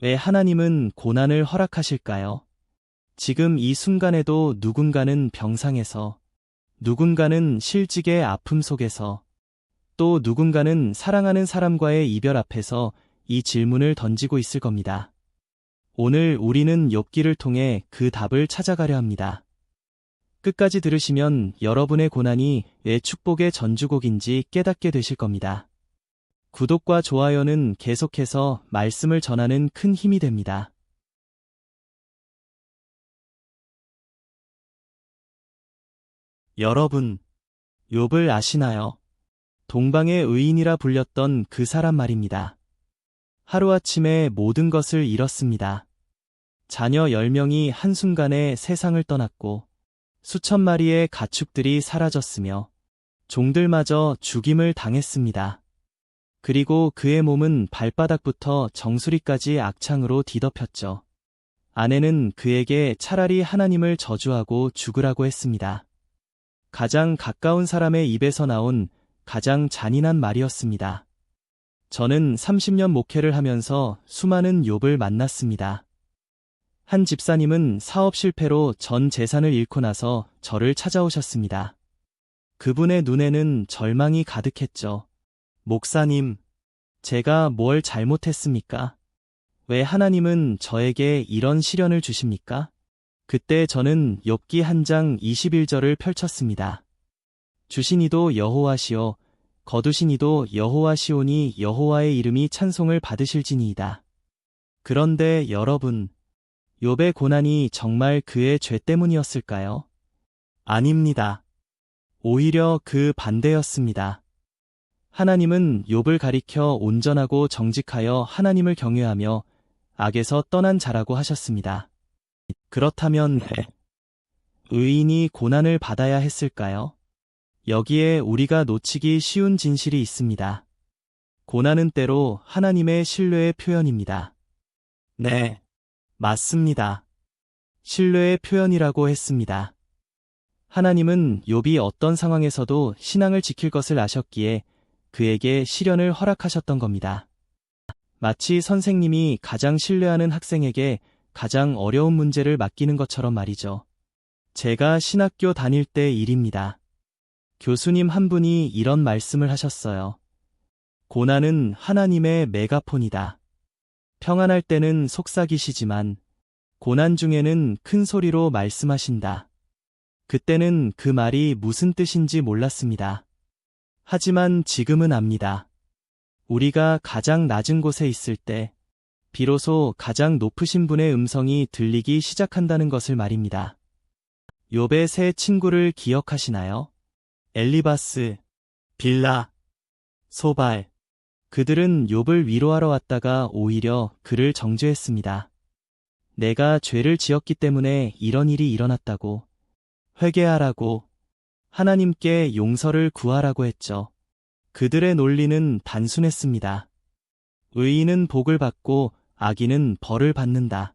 왜 하나님은 고난을 허락하실까요? 지금 이 순간에도 누군가는 병상에서, 누군가는 실직의 아픔 속에서, 또 누군가는 사랑하는 사람과의 이별 앞에서 이 질문을 던지고 있을 겁니다. 오늘 우리는 욥기를 통해 그 답을 찾아가려 합니다. 끝까지 들으시면 여러분의 고난이 왜 축복의 전주곡인지 깨닫게 되실 겁니다. 구독과 좋아요는 계속해서 말씀을 전하는 큰 힘이 됩니다. 여러분, 욥을 아시나요? 동방의 의인이라 불렸던 그 사람 말입니다. 하루아침에 모든 것을 잃었습니다. 자녀 10명이 한순간에 세상을 떠났고 수천 마리의 가축들이 사라졌으며 종들마저 죽임을 당했습니다. 그리고 그의 몸은 발바닥부터 정수리까지 악창으로 뒤덮였죠. 아내는 그에게 차라리 하나님을 저주하고 죽으라고 했습니다. 가장 가까운 사람의 입에서 나온 가장 잔인한 말이었습니다. 저는 30년 목회를 하면서 수많은 욥을 만났습니다. 한 집사님은 사업 실패로 전 재산을 잃고 나서 저를 찾아오셨습니다. 그분의 눈에는 절망이 가득했죠. 목사님, 제가 뭘 잘못했습니까? 왜 하나님은 저에게 이런 시련을 주십니까? 그때 저는 욥기 1장 21절을 펼쳤습니다. 주신 이도 여호와시오, 거두신 이도 여호와시오니 여호와의 이름이 찬송을 받으실지니이다. 그런데 여러분, 욥의 고난이 정말 그의 죄 때문이었을까요? 아닙니다. 오히려 그 반대였습니다. 하나님은 욥을 가리켜 온전하고 정직하여 하나님을 경외하며 악에서 떠난 자라고 하셨습니다. 그렇다면 왜 의인이 고난을 받아야 했을까요? 여기에 우리가 놓치기 쉬운 진실이 있습니다. 고난은 때로 하나님의 신뢰의 표현입니다. 네, 맞습니다. 신뢰의 표현이라고 했습니다. 하나님은 욥이 어떤 상황에서도 신앙을 지킬 것을 아셨기에 그에게 시련을 허락하셨던 겁니다. 마치 선생님이 가장 신뢰하는 학생에게 가장 어려운 문제를 맡기는 것처럼 말이죠. 제가 신학교 다닐 때 일입니다. 교수님 한 분이 이런 말씀을 하셨어요. 고난은 하나님의 메가폰이다. 평안할 때는 속삭이시지만 고난 중에는 큰 소리로 말씀하신다. 그때는 그 말이 무슨 뜻인지 몰랐습니다. 하지만 지금은 압니다. 우리가 가장 낮은 곳에 있을 때 비로소 가장 높으신 분의 음성이 들리기 시작한다는 것을 말입니다. 욥의 세 친구를 기억하시나요? 엘리바스, 빌라, 소발. 그들은 욥을 위로하러 왔다가 오히려 그를 정죄했습니다. 내가 죄를 지었기 때문에 이런 일이 일어났다고, 회개하라고, 하나님께 용서를 구하라고 했죠. 그들의 논리는 단순했습니다. 의인은 복을 받고 악인은 벌을 받는다.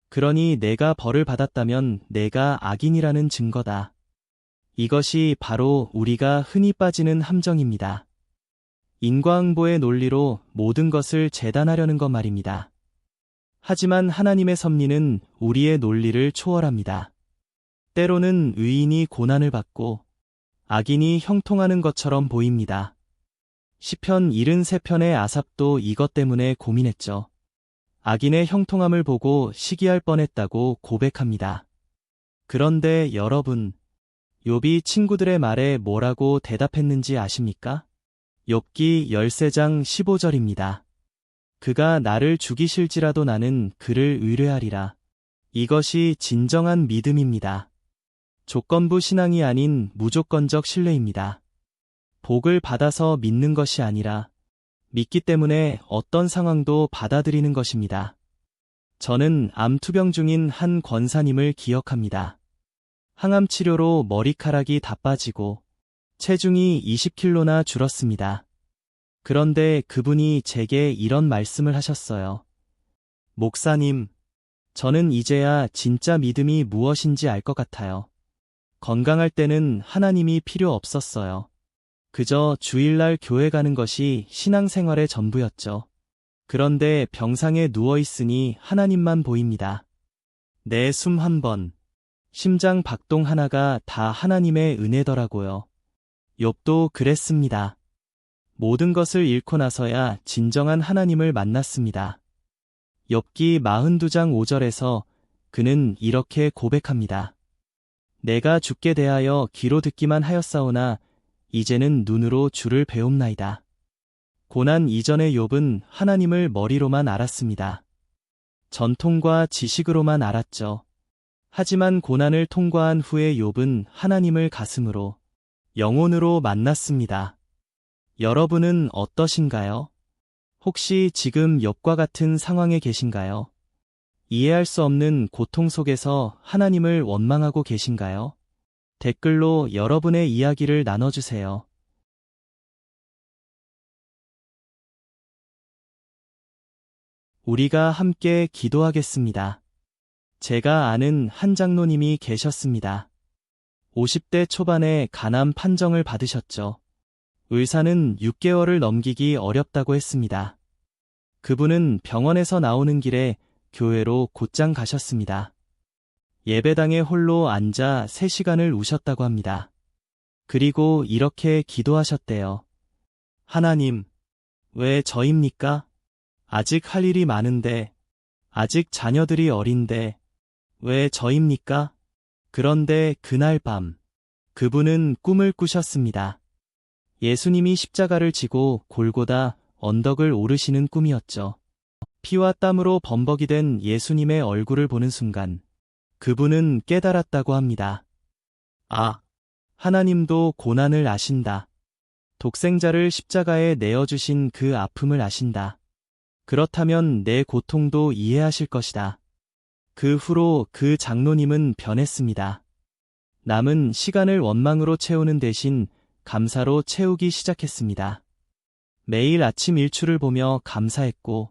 그러니 내가 벌을 받았다면 내가 악인이라는 증거다. 이것이 바로 우리가 흔히 빠지는 함정입니다. 인과응보의 논리로 모든 것을 재단하려는 것 말입니다. 하지만 하나님의 섭리는 우리의 논리를 초월합니다. 때로는 의인이 고난을 받고 악인이 형통하는 것처럼 보입니다. 시편 73편의 아삽도 이것 때문에 고민했죠. 악인의 형통함을 보고 시기할 뻔했다고 고백합니다. 그런데 여러분, 욥이 친구들의 말에 뭐라고 대답했는지 아십니까? 욥기 13장 15절입니다. 그가 나를 죽이실지라도 나는 그를 의뢰하리라. 이것이 진정한 믿음입니다. 조건부 신앙이 아닌 무조건적 신뢰입니다. 복을 받아서 믿는 것이 아니라 믿기 때문에 어떤 상황도 받아들이는 것입니다. 저는 암 투병 중인 한 권사님을 기억합니다. 항암 치료로 머리카락이 다 빠지고 체중이 20kg나 줄었습니다. 그런데 그분이 제게 이런 말씀을 하셨어요. 목사님, 저는 이제야 진짜 믿음이 무엇인지 알 것 같아요. 건강할 때는 하나님이 필요 없었어요. 그저 주일날 교회 가는 것이 신앙생활의 전부였죠. 그런데 병상에 누워 있으니 하나님만 보입니다. 내 숨 한 번, 심장 박동 하나가 다 하나님의 은혜더라고요. 욥도 그랬습니다. 모든 것을 잃고 나서야 진정한 하나님을 만났습니다. 욥기 42장 5절에서 그는 이렇게 고백합니다. 내가 주께 대하여 귀로 듣기만 하였사오나 이제는 눈으로 주를 배움나이다. 고난 이전의 욥은 하나님을 머리로만 알았습니다. 전통과 지식으로만 알았죠. 하지만 고난을 통과한 후에 욥은 하나님을 가슴으로, 영혼으로 만났습니다. 여러분은 어떠신가요? 혹시 지금 욥과 같은 상황에 계신가요? 이해할 수 없는 고통 속에서 하나님을 원망하고 계신가요? 댓글로 여러분의 이야기를 나눠주세요. 우리가 함께 기도하겠습니다. 제가 아는 한 장로님이 계셨습니다. 50대 초반에 간암 판정을 받으셨죠. 의사는 6개월을 넘기기 어렵다고 했습니다. 그분은 병원에서 나오는 길에 교회로 곧장 가셨습니다. 예배당에 홀로 앉아 3시간을 우셨다고 합니다. 그리고 이렇게 기도하셨대요. 하나님, 왜 저입니까? 아직 할 일이 많은데, 아직 자녀들이 어린데, 왜 저입니까? 그런데 그날 밤, 그분은 꿈을 꾸셨습니다. 예수님이 십자가를 지고 골고다 언덕을 오르시는 꿈이었죠. 피와 땀으로 범벅이 된 예수님의 얼굴을 보는 순간, 그분은 깨달았다고 합니다. 아, 하나님도 고난을 아신다. 독생자를 십자가에 내어주신 그 아픔을 아신다. 그렇다면 내 고통도 이해하실 것이다. 그 후로 그 장로님은 변했습니다. 남은 시간을 원망으로 채우는 대신 감사로 채우기 시작했습니다. 매일 아침 일출을 보며 감사했고,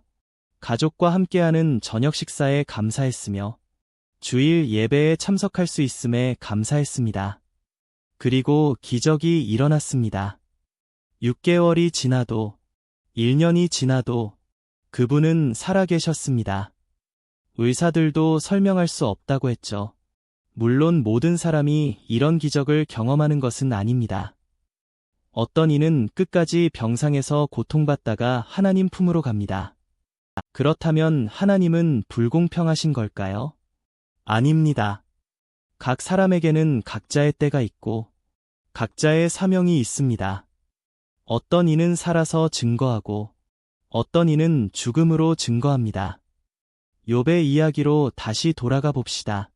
가족과 함께하는 저녁 식사에 감사했으며, 주일 예배에 참석할 수 있음에 감사했습니다. 그리고 기적이 일어났습니다. 6개월이 지나도, 1년이 지나도 그분은 살아계셨습니다. 의사들도 설명할 수 없다고 했죠. 물론 모든 사람이 이런 기적을 경험하는 것은 아닙니다. 어떤 이는 끝까지 병상에서 고통받다가 하나님 품으로 갑니다. 그렇다면 하나님은 불공평하신 걸까요? 아닙니다. 각 사람에게는 각자의 때가 있고 각자의 사명이 있습니다. 어떤 이는 살아서 증거하고 어떤 이는 죽음으로 증거합니다. 욥의 이야기로 다시 돌아가 봅시다.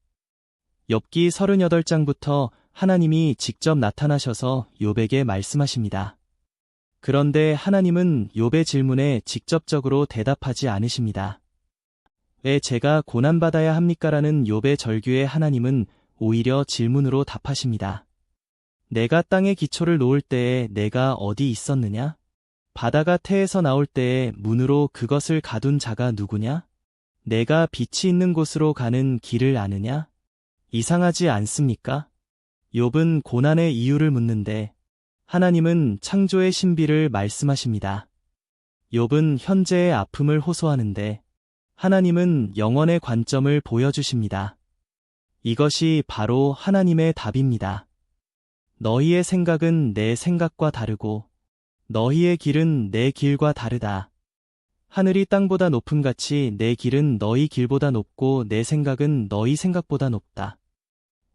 욥기 38장부터 하나님이 직접 나타나셔서 욥에게 말씀하십니다. 그런데 하나님은 욥의 질문에 직접적으로 대답하지 않으십니다. 왜 제가 고난받아야 합니까? 라는 욥의 절규에 하나님은 오히려 질문으로 답하십니다. 내가 땅에 기초를 놓을 때에 내가 어디 있었느냐? 바다가 태에서 나올 때에 문으로 그것을 가둔 자가 누구냐? 내가 빛이 있는 곳으로 가는 길을 아느냐? 이상하지 않습니까? 욥은 고난의 이유를 묻는데 하나님은 창조의 신비를 말씀하십니다. 욥은 현재의 아픔을 호소하는데 하나님은 영원의 관점을 보여주십니다. 이것이 바로 하나님의 답입니다. 너희의 생각은 내 생각과 다르고 너희의 길은 내 길과 다르다. 하늘이 땅보다 높음같이 내 길은 너희 길보다 높고 내 생각은 너희 생각보다 높다.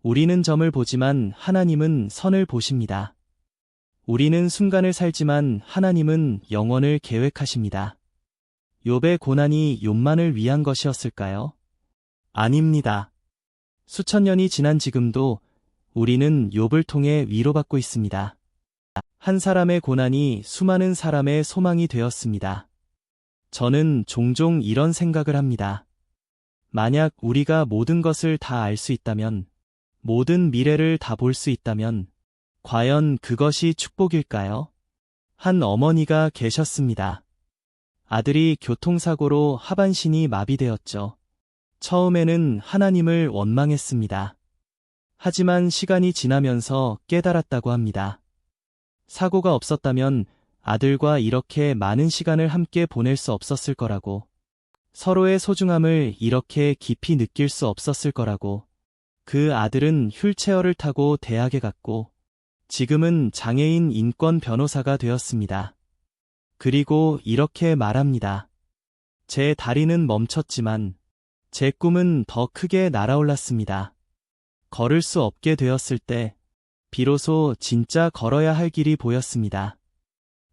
우리는 점을 보지만 하나님은 선을 보십니다. 우리는 순간을 살지만 하나님은 영원을 계획하십니다. 욥의 고난이 욥만을 위한 것이었을까요? 아닙니다. 수천 년이 지난 지금도 우리는 욥을 통해 위로받고 있습니다. 한 사람의 고난이 수많은 사람의 소망이 되었습니다. 저는 종종 이런 생각을 합니다. 만약 우리가 모든 것을 다 알 수 있다면, 모든 미래를 다 볼 수 있다면, 과연 그것이 축복일까요? 한 어머니가 계셨습니다. 아들이 교통사고로 하반신이 마비되었죠. 처음에는 하나님을 원망했습니다. 하지만 시간이 지나면서 깨달았다고 합니다. 사고가 없었다면 아들과 이렇게 많은 시간을 함께 보낼 수 없었을 거라고. 서로의 소중함을 이렇게 깊이 느낄 수 없었을 거라고. 그 아들은 휠체어를 타고 대학에 갔고, 지금은 장애인 인권 변호사가 되었습니다. 그리고 이렇게 말합니다. 제 다리는 멈췄지만, 제 꿈은 더 크게 날아올랐습니다. 걸을 수 없게 되었을 때, 비로소 진짜 걸어야 할 길이 보였습니다.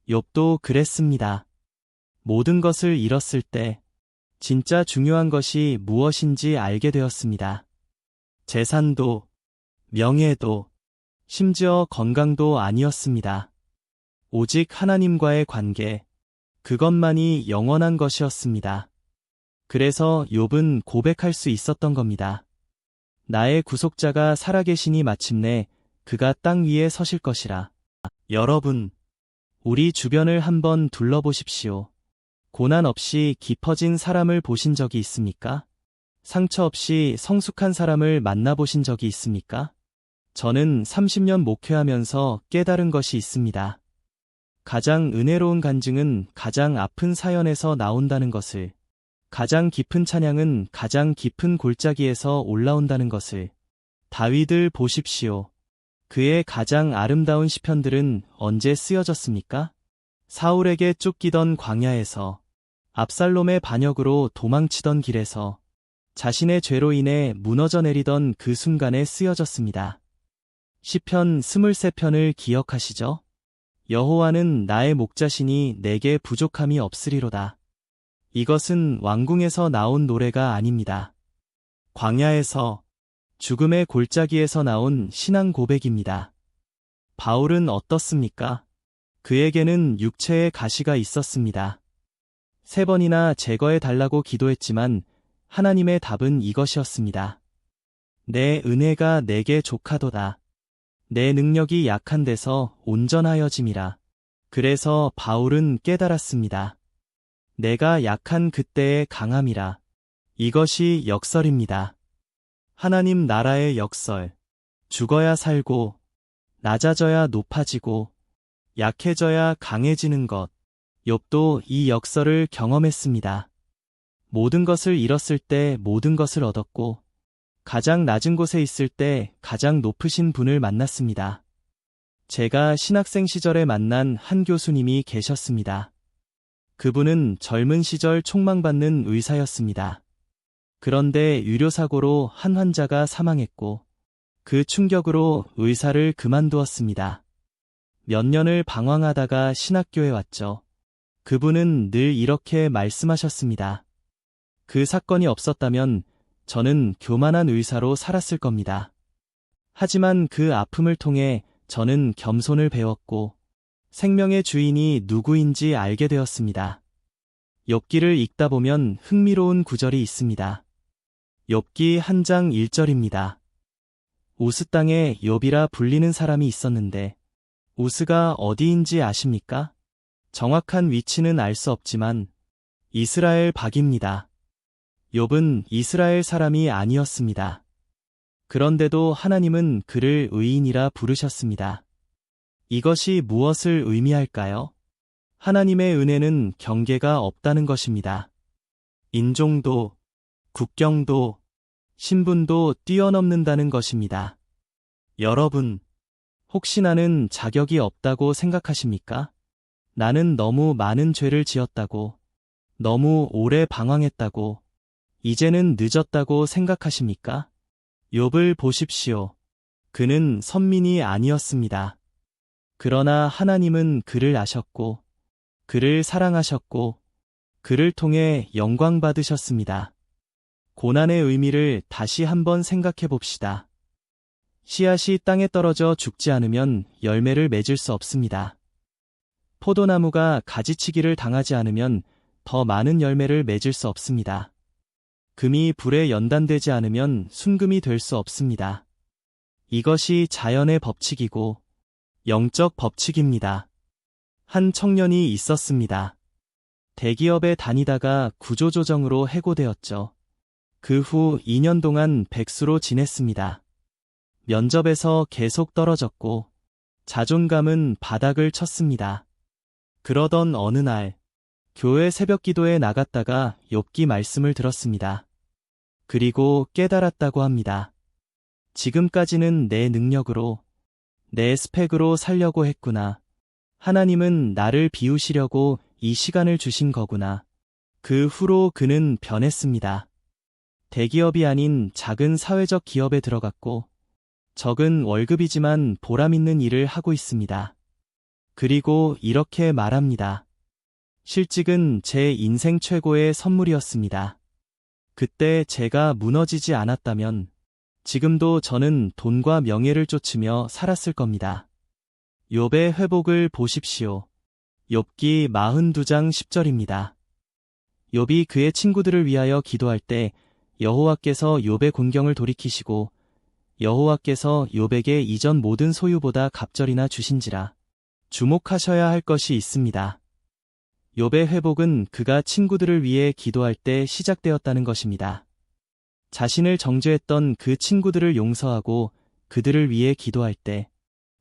욥도 그랬습니다. 모든 것을 잃었을 때, 진짜 중요한 것이 무엇인지 알게 되었습니다. 재산도, 명예도, 심지어 건강도 아니었습니다. 오직 하나님과의 관계, 그것만이 영원한 것이었습니다. 그래서 욥은 고백할 수 있었던 겁니다. 나의 구속자가 살아계시니 마침내 그가 땅 위에 서실 것이라. 여러분, 우리 주변을 한번 둘러보십시오. 고난 없이 깊어진 사람을 보신 적이 있습니까? 상처 없이 성숙한 사람을 만나보신 적이 있습니까? 저는 30년 목회하면서 깨달은 것이 있습니다. 가장 은혜로운 간증은 가장 아픈 사연에서 나온다는 것을, 가장 깊은 찬양은 가장 깊은 골짜기에서 올라온다는 것을. 다윗을 보십시오. 그의 가장 아름다운 시편들은 언제 쓰여졌습니까? 사울에게 쫓기던 광야에서, 압살롬의 반역으로 도망치던 길에서, 자신의 죄로 인해 무너져 내리던 그 순간에 쓰여졌습니다. 시편 23편을 기억하시죠? 여호와는 나의 목자시니 내게 부족함이 없으리로다. 이것은 왕궁에서 나온 노래가 아닙니다. 광야에서, 죽음의 골짜기에서 나온 신앙 고백입니다. 바울은 어떻습니까? 그에게는 육체의 가시가 있었습니다. 3번이나 제거해 달라고 기도했지만 하나님의 답은 이것이었습니다. 내 은혜가 내게 족하도다. 내 능력이 약한 데서 온전하여짐이라. 그래서 바울은 깨달았습니다. 내가 약한 그때의 강함이라. 이것이 역설입니다. 하나님 나라의 역설. 죽어야 살고, 낮아져야 높아지고, 약해져야 강해지는 것. 욥도 이 역설을 경험했습니다. 모든 것을 잃었을 때 모든 것을 얻었고, 가장 낮은 곳에 있을 때 가장 높으신 분을 만났습니다. 제가 신학생 시절에 만난 한 교수님이 계셨습니다. 그분은 젊은 시절 총망받는 의사였습니다. 그런데 유료사고로 한 환자가 사망했고, 그 충격으로 의사를 그만두었습니다. 몇 년을 방황하다가 신학교에 왔죠. 그분은 늘 이렇게 말씀하셨습니다. 그 사건이 없었다면 저는 교만한 의사로 살았을 겁니다. 하지만 그 아픔을 통해 저는 겸손을 배웠고 생명의 주인이 누구인지 알게 되었습니다. 욥기를 읽다 보면 흥미로운 구절이 있습니다. 욥기 1장 1절입니다. 우스 땅에 욥이라 불리는 사람이 있었는데 우스가 어디인지 아십니까? 정확한 위치는 알 수 없지만 이스라엘 박입니다. 욥은 이스라엘 사람이 아니었습니다. 그런데도 하나님은 그를 의인이라 부르셨습니다. 이것이 무엇을 의미할까요? 하나님의 은혜는 경계가 없다는 것입니다. 인종도, 국경도, 신분도 뛰어넘는다는 것입니다. 여러분, 혹시 나는 자격이 없다고 생각하십니까? 나는 너무 많은 죄를 지었다고, 너무 오래 방황했다고, 이제는 늦었다고 생각하십니까? 욥을 보십시오. 그는 선민이 아니었습니다. 그러나 하나님은 그를 아셨고, 그를 사랑하셨고, 그를 통해 영광 받으셨습니다. 고난의 의미를 다시 한번 생각해 봅시다. 씨앗이 땅에 떨어져 죽지 않으면 열매를 맺을 수 없습니다. 포도나무가 가지치기를 당하지 않으면 더 많은 열매를 맺을 수 없습니다. 금이 불에 연단되지 않으면 순금이 될 수 없습니다. 이것이 자연의 법칙이고 영적 법칙입니다. 한 청년이 있었습니다. 대기업에 다니다가 구조조정으로 해고되었죠. 그 후 2년 동안 백수로 지냈습니다. 면접에서 계속 떨어졌고 자존감은 바닥을 쳤습니다. 그러던 어느 날 교회 새벽 기도에 나갔다가 욥기 말씀을 들었습니다. 그리고 깨달았다고 합니다. 지금까지는 내 능력으로, 내 스펙으로 살려고 했구나. 하나님은 나를 비우시려고 이 시간을 주신 거구나. 그 후로 그는 변했습니다. 대기업이 아닌 작은 사회적 기업에 들어갔고, 적은 월급이지만 보람 있는 일을 하고 있습니다. 그리고 이렇게 말합니다. 실직은 제 인생 최고의 선물이었습니다. 그때 제가 무너지지 않았다면 지금도 저는 돈과 명예를 쫓으며 살았을 겁니다. 욥의 회복을 보십시오. 욥기 42장 10절입니다. 욥이 그의 친구들을 위하여 기도할 때 여호와께서 욥의 곤경을 돌이키시고 여호와께서 욥에게 이전 모든 소유보다 갑절이나 주신지라. 주목하셔야 할 것이 있습니다. 욥의 회복은 그가 친구들을 위해 기도할 때 시작되었다는 것입니다. 자신을 정죄했던 그 친구들을 용서하고 그들을 위해 기도할 때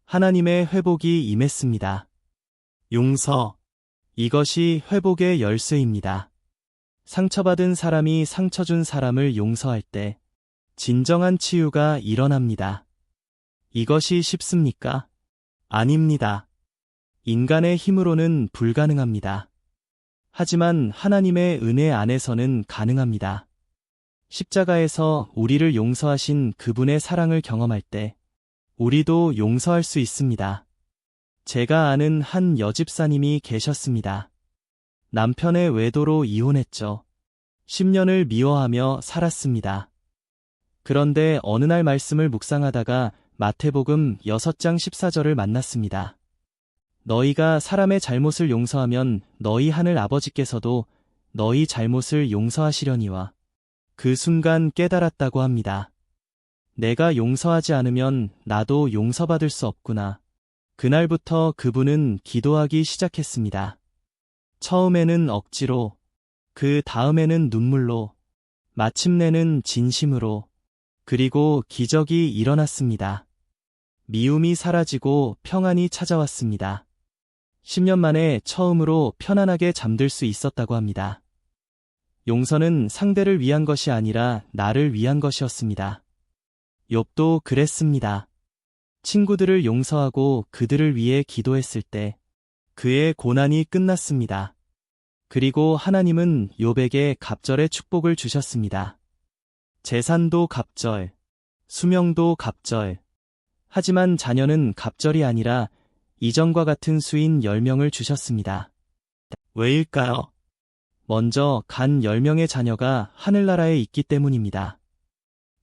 하나님의 회복이 임했습니다. 용서. 이것이 회복의 열쇠입니다. 상처받은 사람이 상처 준 사람을 용서할 때 진정한 치유가 일어납니다. 이것이 쉽습니까? 아닙니다. 인간의 힘으로는 불가능합니다. 하지만 하나님의 은혜 안에서는 가능합니다. 십자가에서 우리를 용서하신 그분의 사랑을 경험할 때 우리도 용서할 수 있습니다. 제가 아는 한 여집사님이 계셨습니다. 남편의 외도로 이혼했죠. 10년을 미워하며 살았습니다. 그런데 어느 날 말씀을 묵상하다가 마태복음 6장 14절을 만났습니다. 너희가 사람의 잘못을 용서하면 너희 하늘 아버지께서도 너희 잘못을 용서하시려니와. 그 순간 깨달았다고 합니다. 내가 용서하지 않으면 나도 용서받을 수 없구나. 그날부터 그분은 기도하기 시작했습니다. 처음에는 억지로, 그 다음에는 눈물로, 마침내는 진심으로, 그리고 기적이 일어났습니다. 미움이 사라지고 평안이 찾아왔습니다. 10년 만에 처음으로 편안하게 잠들 수 있었다고 합니다. 용서는 상대를 위한 것이 아니라 나를 위한 것이었습니다. 욥도 그랬습니다. 친구들을 용서하고 그들을 위해 기도했을 때 그의 고난이 끝났습니다. 그리고 하나님은 욥에게 갑절의 축복을 주셨습니다. 재산도 갑절, 수명도 갑절. 하지만 자녀는 갑절이 아니라 이전과 같은 수인 10명을 주셨습니다. 왜일까요? 먼저 간 10명의 자녀가 하늘나라에 있기 때문입니다.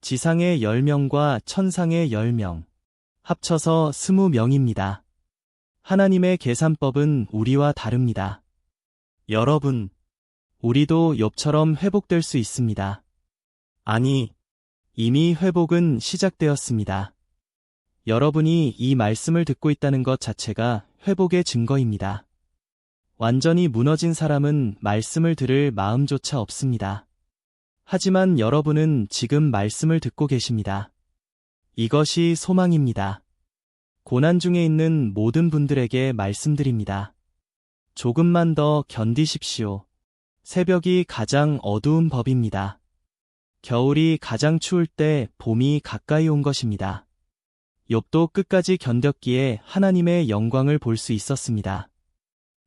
지상의 10명과 천상의 10명, 합쳐서 20명입니다. 하나님의 계산법은 우리와 다릅니다. 여러분, 우리도 욥처럼 회복될 수 있습니다. 아니, 이미 회복은 시작되었습니다. 여러분이 이 말씀을 듣고 있다는 것 자체가 회복의 증거입니다. 완전히 무너진 사람은 말씀을 들을 마음조차 없습니다. 하지만 여러분은 지금 말씀을 듣고 계십니다. 이것이 소망입니다. 고난 중에 있는 모든 분들에게 말씀드립니다. 조금만 더 견디십시오. 새벽이 가장 어두운 법입니다. 겨울이 가장 추울 때 봄이 가까이 온 것입니다. 욥도 끝까지 견뎠기에 하나님의 영광을 볼 수 있었습니다.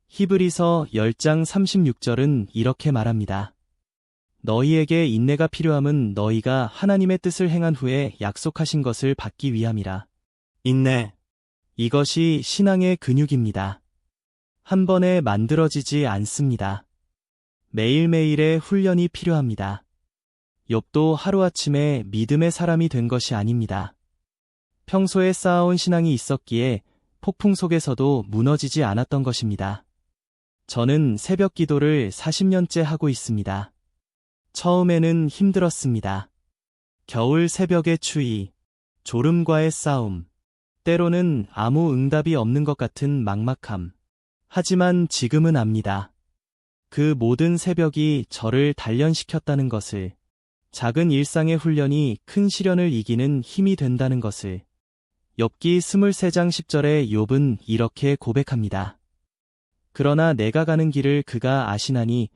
히브리서 10장 36절은 이렇게 말합니다. 너희에게 인내가 필요함은 너희가 하나님의 뜻을 행한 후에 약속하신 것을 받기 위함이라. 인내. 이것이 신앙의 근육입니다. 한 번에 만들어지지 않습니다. 매일매일의 훈련이 필요합니다. 욥도 하루아침에 믿음의 사람이 된 것이 아닙니다. 평소에 쌓아온 신앙이 있었기에 폭풍 속에서도 무너지지 않았던 것입니다. 저는 새벽 기도를 40년째 하고 있습니다. 처음에는 힘들었습니다. 겨울 새벽의 추위, 졸음과의 싸움, 때로는 아무 응답이 없는 것 같은 막막함. 하지만 지금은 압니다. 그 모든 새벽이 저를 단련시켰다는 것을, 작은 일상의 훈련이 큰 시련을 이기는 힘이 된다는 것을. 욥기 23장 10절에 욥은 이렇게 고백합니다. 그러나 내가 가는 길을 그가 아시나니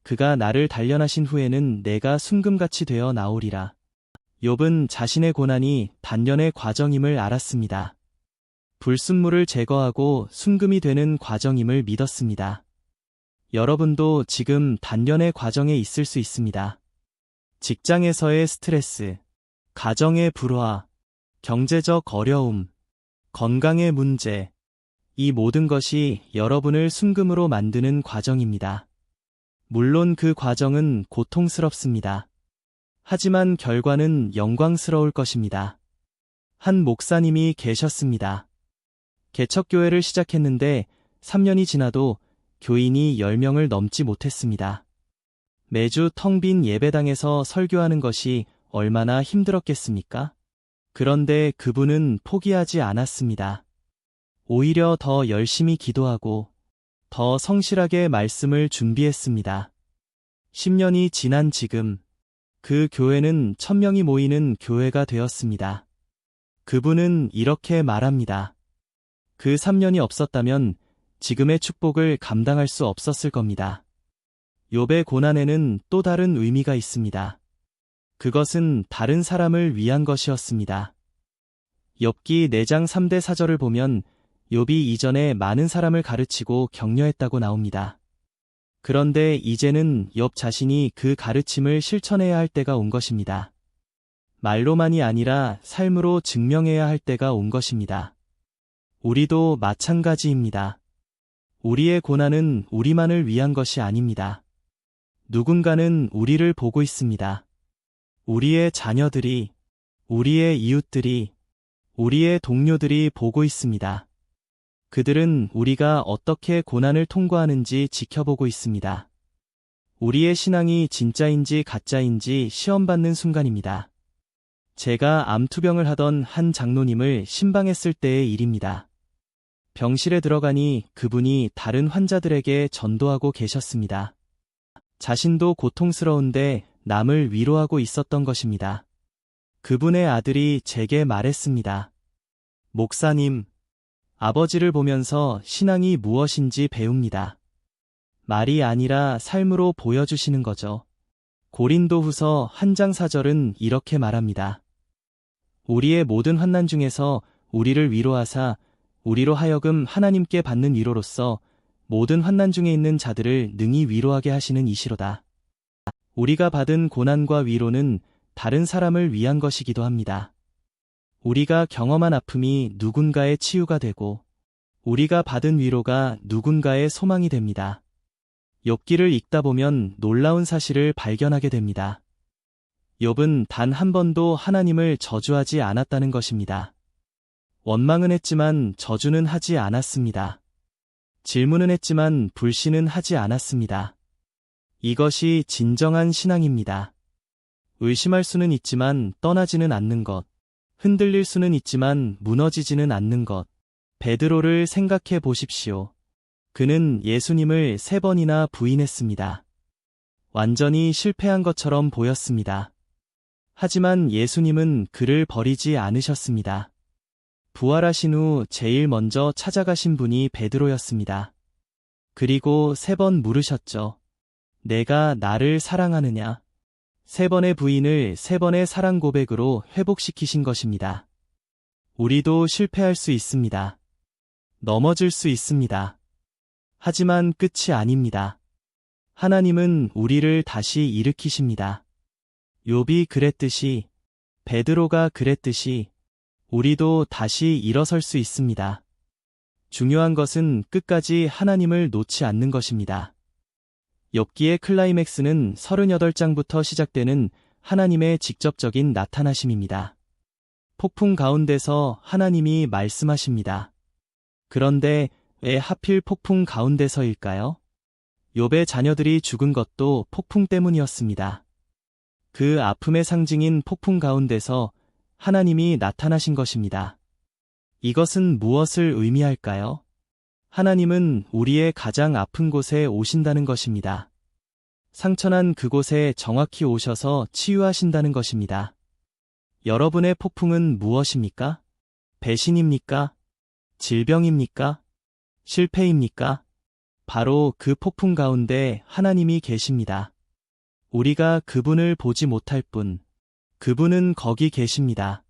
그가 나를 단련하신 후에는 내가 순금같이 되어 나오리라. 욥은 자신의 고난이 단련의 과정임을 알았습니다. 불순물을 제거하고 순금이 되는 과정임을 믿었습니다. 여러분도 지금 단련의 과정에 있을 수 있습니다. 직장에서의 스트레스, 가정의 불화, 경제적 어려움, 건강의 문제, 이 모든 것이 여러분을 순금으로 만드는 과정입니다. 물론 그 과정은 고통스럽습니다. 하지만 결과는 영광스러울 것입니다. 한 목사님이 계셨습니다. 개척교회를 시작했는데 3년이 지나도 교인이 10명을 넘지 못했습니다. 매주 텅 빈 예배당에서 설교하는 것이 얼마나 힘들었겠습니까? 그런데 그분은 포기하지 않았습니다. 오히려 더 열심히 기도하고 더 성실하게 말씀을 준비했습니다. 10년이 지난 지금 그 교회는 1000명이 모이는 교회가 되었습니다. 그분은 이렇게 말합니다. 그 3년이 없었다면 지금의 축복을 감당할 수 없었을 겁니다. 욥의 고난에는 또 다른 의미가 있습니다. 그것은 다른 사람을 위한 것이었습니다. 욥기 4장 3대 4절을 보면 욥이 이전에 많은 사람을 가르치고 격려했다고 나옵니다. 그런데 이제는 욥 자신이 그 가르침을 실천해야 할 때가 온 것입니다. 말로만이 아니라 삶으로 증명해야 할 때가 온 것입니다. 우리도 마찬가지입니다. 우리의 고난은 우리만을 위한 것이 아닙니다. 누군가는 우리를 보고 있습니다. 우리의 자녀들이, 우리의 이웃들이, 우리의 동료들이 보고 있습니다. 그들은 우리가 어떻게 고난을 통과하는지 지켜보고 있습니다. 우리의 신앙이 진짜인지 가짜인지 시험받는 순간입니다. 제가 암투병을 하던 한 장로님을 신방했을 때의 일입니다. 병실에 들어가니 그분이 다른 환자들에게 전도하고 계셨습니다. 자신도 고통스러운데 남을 위로하고 있었던 것입니다. 그분의 아들이 제게 말했습니다. 목사님, 아버지를 보면서 신앙이 무엇인지 배웁니다. 말이 아니라 삶으로 보여주시는 거죠. 고린도후서 1장 4절은 이렇게 말합니다. 우리의 모든 환난 중에서 우리를 위로하사 우리로 하여금 하나님께 받는 위로로서 모든 환난 중에 있는 자들을 능히 위로하게 하시는 이시로다. 우리가 받은 고난과 위로는 다른 사람을 위한 것이기도 합니다. 우리가 경험한 아픔이 누군가의 치유가 되고 우리가 받은 위로가 누군가의 소망이 됩니다. 욥기를 읽다 보면 놀라운 사실을 발견하게 됩니다. 욥은 단 한 번도 하나님을 저주하지 않았다는 것입니다. 원망은 했지만 저주는 하지 않았습니다. 질문은 했지만 불신은 하지 않았습니다. 이것이 진정한 신앙입니다. 의심할 수는 있지만 떠나지는 않는 것. 흔들릴 수는 있지만 무너지지는 않는 것. 베드로를 생각해 보십시오. 그는 예수님을 3번이나 부인했습니다. 완전히 실패한 것처럼 보였습니다. 하지만 예수님은 그를 버리지 않으셨습니다. 부활하신 후 제일 먼저 찾아가신 분이 베드로였습니다. 그리고 3번 물으셨죠. 내가 나를 사랑하느냐? 3번의 부인을 3번의 사랑 고백으로 회복시키신 것입니다. 우리도 실패할 수 있습니다. 넘어질 수 있습니다. 하지만 끝이 아닙니다. 하나님은 우리를 다시 일으키십니다. 욥이 그랬듯이, 베드로가 그랬듯이 우리도 다시 일어설 수 있습니다. 중요한 것은 끝까지 하나님을 놓지 않는 것입니다. 욥기의 클라이맥스는 38장부터 시작되는 하나님의 직접적인 나타나심입니다. 폭풍 가운데서 하나님이 말씀하십니다. 그런데 왜 하필 폭풍 가운데서일까요? 욥의 자녀들이 죽은 것도 폭풍 때문이었습니다. 그 아픔의 상징인 폭풍 가운데서 하나님이 나타나신 것입니다. 이것은 무엇을 의미할까요? 하나님은 우리의 가장 아픈 곳에 오신다는 것입니다. 상처난 그곳에 정확히 오셔서 치유하신다는 것입니다. 여러분의 폭풍은 무엇입니까? 배신입니까? 질병입니까? 실패입니까? 바로 그 폭풍 가운데 하나님이 계십니다. 우리가 그분을 보지 못할 뿐, 그분은 거기 계십니다.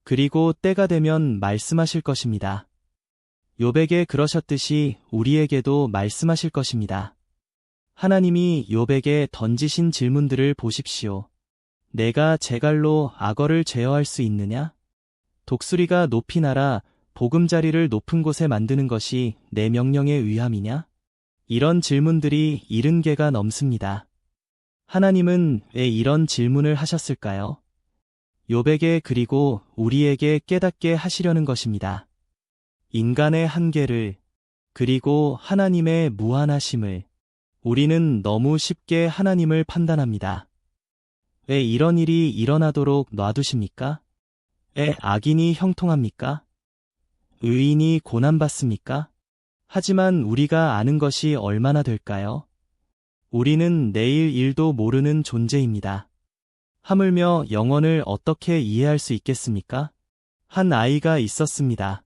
그리고 때가 되면 말씀하실 것입니다. 욥에게 그러셨듯이 우리에게도 말씀하실 것입니다. 하나님이 욥에게 던지신 질문들을 보십시오. 내가 제갈로 악어를 제어할 수 있느냐? 독수리가 높이 날아 보금자리를 높은 곳에 만드는 것이 내 명령에 의함이냐? 이런 질문들이 70개가 넘습니다. 하나님은 왜 이런 질문을 하셨을까요? 욥에게 그리고 우리에게 깨닫게 하시려는 것입니다. 인간의 한계를, 그리고 하나님의 무한하심을, 우리는 너무 쉽게 하나님을 판단합니다. 왜 이런 일이 일어나도록 놔두십니까? 왜 악인이 형통합니까? 의인이 고난받습니까? 하지만 우리가 아는 것이 얼마나 될까요? 우리는 내일 일도 모르는 존재입니다. 하물며 영혼을 어떻게 이해할 수 있겠습니까? 한 아이가 있었습니다.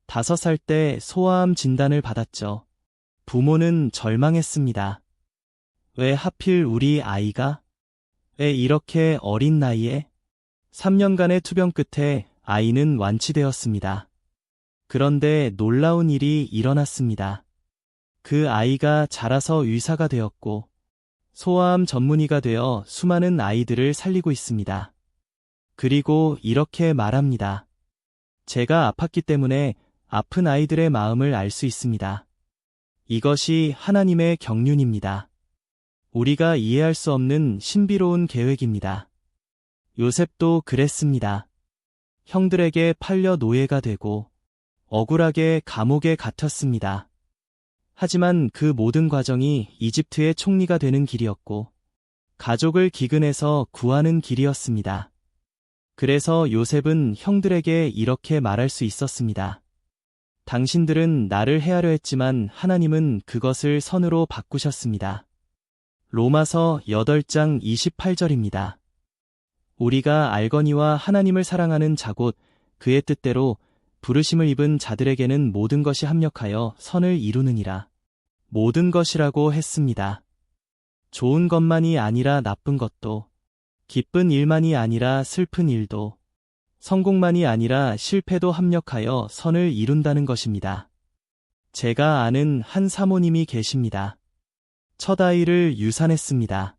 5살 때 소아암 진단을 받았죠. 부모는 절망했습니다. 왜 하필 우리 아이가? 왜 이렇게 어린 나이에? 3년간의 투병 끝에 아이는 완치되었습니다. 그런데 놀라운 일이 일어났습니다. 그 아이가 자라서 의사가 되었고 소아암 전문의가 되어 수많은 아이들을 살리고 있습니다. 그리고 이렇게 말합니다. 제가 아팠기 때문에 아픈 아이들의 마음을 알 수 있습니다. 이것이 하나님의 경륜입니다. 우리가 이해할 수 없는 신비로운 계획입니다. 요셉도 그랬습니다. 형들에게 팔려 노예가 되고 억울하게 감옥에 갇혔습니다. 하지만 그 모든 과정이 이집트의 총리가 되는 길이었고 가족을 기근해서 구하는 길이었습니다. 그래서 요셉은 형들에게 이렇게 말할 수 있었습니다. 당신들은 나를 해하려 했지만 하나님은 그것을 선으로 바꾸셨습니다. 로마서 8장 28절입니다. 우리가 알거니와 하나님을 사랑하는 자 곧 그의 뜻대로 부르심을 입은 자들에게는 모든 것이 합력하여 선을 이루느니라. 모든 것이라고 했습니다. 좋은 것만이 아니라 나쁜 것도, 기쁜 일만이 아니라 슬픈 일도, 성공만이 아니라 실패도 합력하여 선을 이룬다는 것입니다. 제가 아는 한 사모님이 계십니다. 첫 아이를 유산했습니다.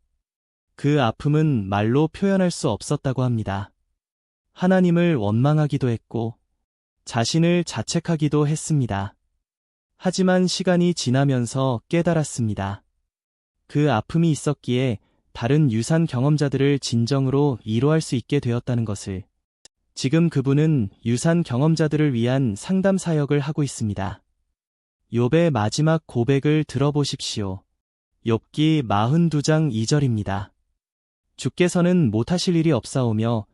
그 아픔은 말로 표현할 수 없었다고 합니다. 하나님을 원망하기도 했고 자신을 자책하기도 했습니다. 하지만 시간이 지나면서 깨달았습니다. 그 아픔이 있었기에 다른 유산 경험자들을 진정으로 위로할 수 있게 되었다는 것을. 지금 그분은 유산 경험자들을 위한 상담 사역을 하고 있습니다. 욥의 마지막 고백을 들어보십시오. 욥기 42장 2절입니다. 주께서는 못하실 일이 없사오며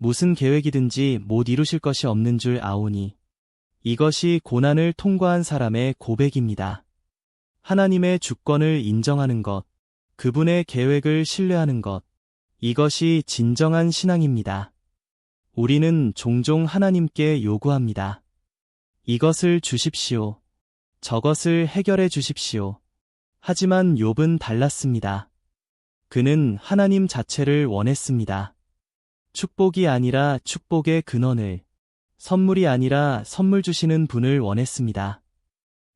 무슨 계획이든지 못 이루실 것이 없는 줄 아오니 이것이 고난을 통과한 사람의 고백입니다. 하나님의 주권을 인정하는 것, 그분의 계획을 신뢰하는 것, 이것이 진정한 신앙입니다. 우리는 종종 하나님께 요구합니다. 이것을 주십시오. 저것을 해결해 주십시오. 하지만 욥은 달랐습니다. 그는 하나님 자체를 원했습니다. 축복이 아니라 축복의 근원을, 선물이 아니라 선물 주시는 분을 원했습니다.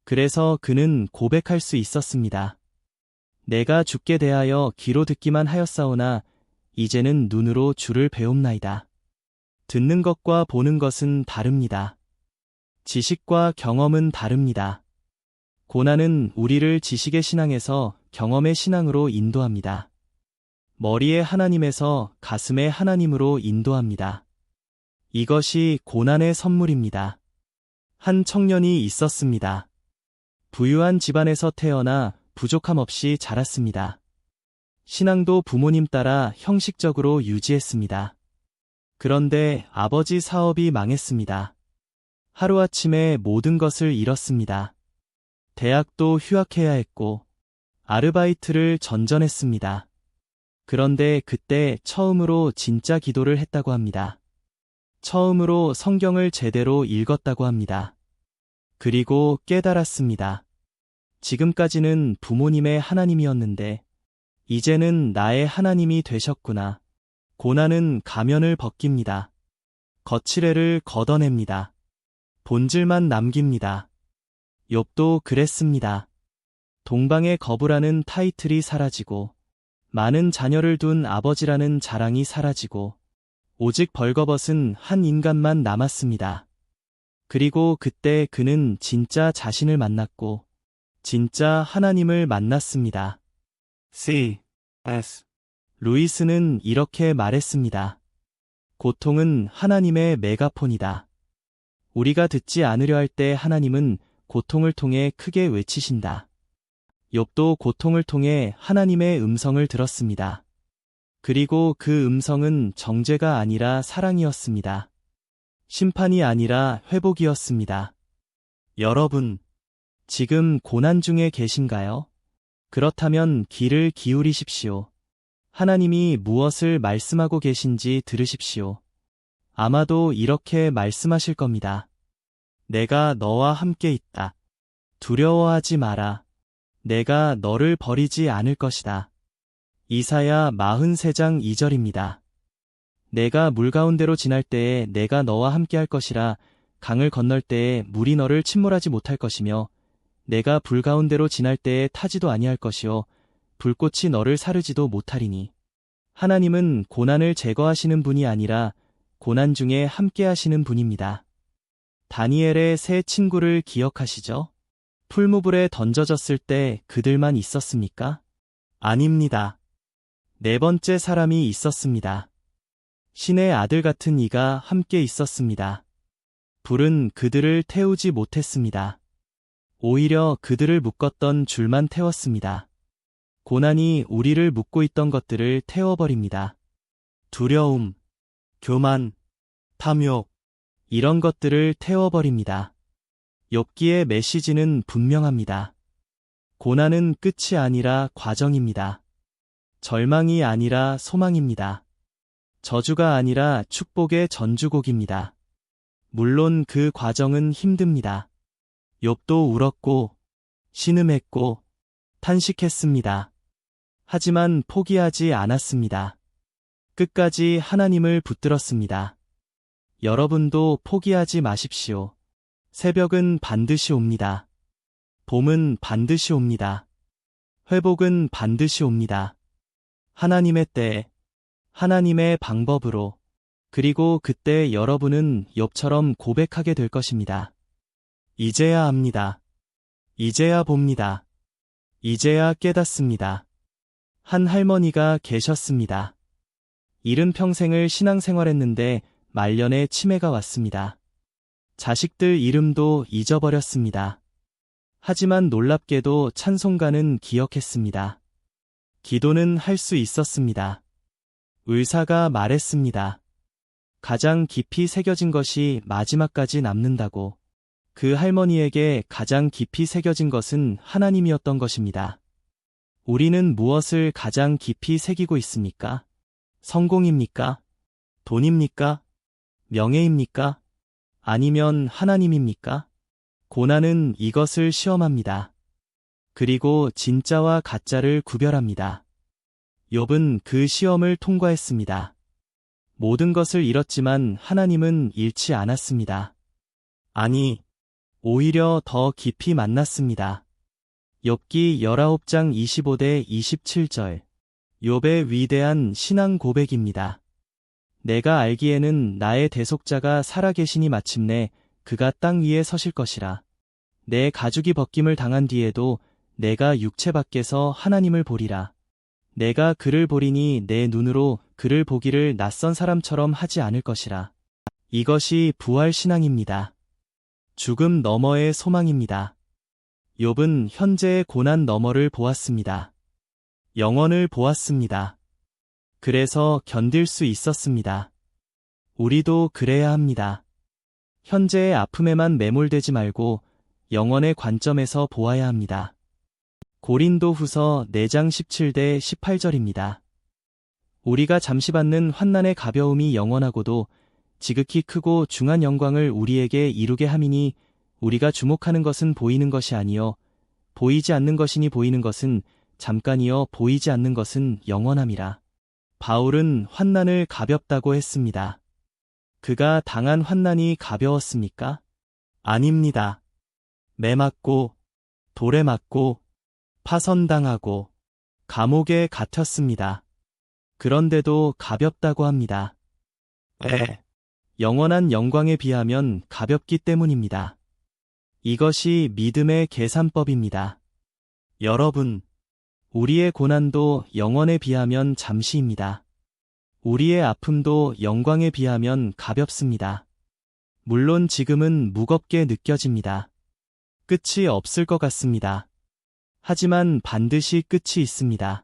그래서 그는 고백할 수 있었습니다. 내가 주께 대하여 귀로 듣기만 하였사오나 이제는 눈으로 주를 배움나이다. 듣는 것과 보는 것은 다릅니다. 지식과 경험은 다릅니다. 고난은 우리를 지식의 신앙에서 경험의 신앙으로 인도합니다. 머리의 하나님에서 가슴의 하나님으로 인도합니다. 이것이 고난의 선물입니다. 한 청년이 있었습니다. 부유한 집안에서 태어나 부족함 없이 자랐습니다. 신앙도 부모님 따라 형식적으로 유지했습니다. 그런데 아버지 사업이 망했습니다. 하루아침에 모든 것을 잃었습니다. 대학도 휴학해야 했고 아르바이트를 전전했습니다. 그런데 그때 처음으로 진짜 기도를 했다고 합니다. 처음으로 성경을 제대로 읽었다고 합니다. 그리고 깨달았습니다. 지금까지는 부모님의 하나님이었는데 이제는 나의 하나님이 되셨구나. 고난은 가면을 벗깁니다. 거칠애를 걷어냅니다. 본질만 남깁니다. 욥도 그랬습니다. 동방의 거부라는 타이틀이 사라지고 많은 자녀를 둔 아버지라는 자랑이 사라지고 오직 벌거벗은 한 인간만 남았습니다. 그리고 그때 그는 진짜 자신을 만났고 진짜 하나님을 만났습니다. C.S. 루이스는 이렇게 말했습니다. 고통은 하나님의 메가폰이다. 우리가 듣지 않으려 할 때 하나님은 고통을 통해 크게 외치신다. 욥도 고통을 통해 하나님의 음성을 들었습니다. 그리고 그 음성은 정죄가 아니라 사랑이었습니다. 심판이 아니라 회복이었습니다. 여러분, 지금 고난 중에 계신가요? 그렇다면 귀를 기울이십시오. 하나님이 무엇을 말씀하고 계신지 들으십시오. 아마도 이렇게 말씀하실 겁니다. 내가 너와 함께 있다. 두려워하지 마라. 내가 너를 버리지 않을 것이다. 이사야 43장 2절입니다. 내가 물 가운데로 지날 때에 내가 너와 함께 할 것이라. 강을 건널 때에 물이 너를 침몰하지 못할 것이며 내가 불 가운데로 지날 때에 타지도 아니할 것이요 불꽃이 너를 사르지도 못하리니. 하나님은 고난을 제거하시는 분이 아니라 고난 중에 함께 하시는 분입니다. 다니엘의 세 친구를 기억하시죠? 풀무불에 던져졌을 때 그들만 있었습니까? 아닙니다. 네 번째 사람이 있었습니다. 신의 아들 같은 이가 함께 있었습니다. 불은 그들을 태우지 못했습니다. 오히려 그들을 묶었던 줄만 태웠습니다. 고난이 우리를 묶고 있던 것들을 태워버립니다. 두려움, 교만, 탐욕, 이런 것들을 태워버립니다. 욥기의 메시지는 분명합니다. 고난은 끝이 아니라 과정입니다. 절망이 아니라 소망입니다. 저주가 아니라 축복의 전주곡입니다. 물론 그 과정은 힘듭니다. 욥도 울었고 신음했고 탄식했습니다. 하지만 포기하지 않았습니다. 끝까지 하나님을 붙들었습니다. 여러분도 포기하지 마십시오. 새벽은 반드시 옵니다. 봄은 반드시 옵니다. 회복은 반드시 옵니다. 하나님의 때에, 하나님의 방법으로, 그리고 그때 여러분은 욥처럼 고백하게 될 것입니다. 이제야 압니다. 이제야 봅니다. 이제야 깨닫습니다. 한 할머니가 계셨습니다. 이른 평생을 신앙생활했는데 말년에 치매가 왔습니다. 자식들 이름도 잊어버렸습니다. 하지만 놀랍게도 찬송가는 기억했습니다. 기도는 할 수 있었습니다. 의사가 말했습니다. 가장 깊이 새겨진 것이 마지막까지 남는다고. 그 할머니에게 가장 깊이 새겨진 것은 하나님이었던 것입니다. 우리는 무엇을 가장 깊이 새기고 있습니까? 성공입니까? 돈입니까? 명예입니까? 아니면 하나님입니까? 고난은 이것을 시험합니다. 그리고 진짜와 가짜를 구별합니다. 욥은 그 시험을 통과했습니다. 모든 것을 잃었지만 하나님은 잃지 않았습니다. 아니, 오히려 더 깊이 만났습니다. 욥기 19장 25-27절. 욥의 위대한 신앙 고백입니다. 내가 알기에는 나의 대속자가 살아계시니 마침내 그가 땅 위에 서실 것이라. 내 가죽이 벗김을 당한 뒤에도 내가 육체 밖에서 하나님을 보리라. 내가 그를 보리니 내 눈으로 그를 보기를 낯선 사람처럼 하지 않을 것이라. 이것이 부활 신앙입니다. 죽음 너머의 소망입니다. 욥은 현재의 고난 너머를 보았습니다. 영원을 보았습니다. 그래서 견딜 수 있었습니다. 우리도 그래야 합니다. 현재의 아픔에만 매몰되지 말고 영원의 관점에서 보아야 합니다. 고린도후서 4장 17-18절입니다. 우리가 잠시 받는 환난의 가벼움이 영원하고도 지극히 크고 중한 영광을 우리에게 이루게 함이니 우리가 주목하는 것은 보이는 것이 아니요 보이지 않는 것이니 보이는 것은 잠깐이요 보이지 않는 것은 영원함이라. 바울은 환난을 가볍다고 했습니다. 그가 당한 환난이 가벼웠습니까? 아닙니다. 매 맞고, 돌에 맞고, 파선당하고, 감옥에 갇혔습니다. 그런데도 가볍다고 합니다. 영원한 영광에 비하면 가볍기 때문입니다. 이것이 믿음의 계산법입니다. 여러분, 우리의 고난도 영원에 비하면 잠시입니다. 우리의 아픔도 영광에 비하면 가볍습니다. 물론 지금은 무겁게 느껴집니다. 끝이 없을 것 같습니다. 하지만 반드시 끝이 있습니다.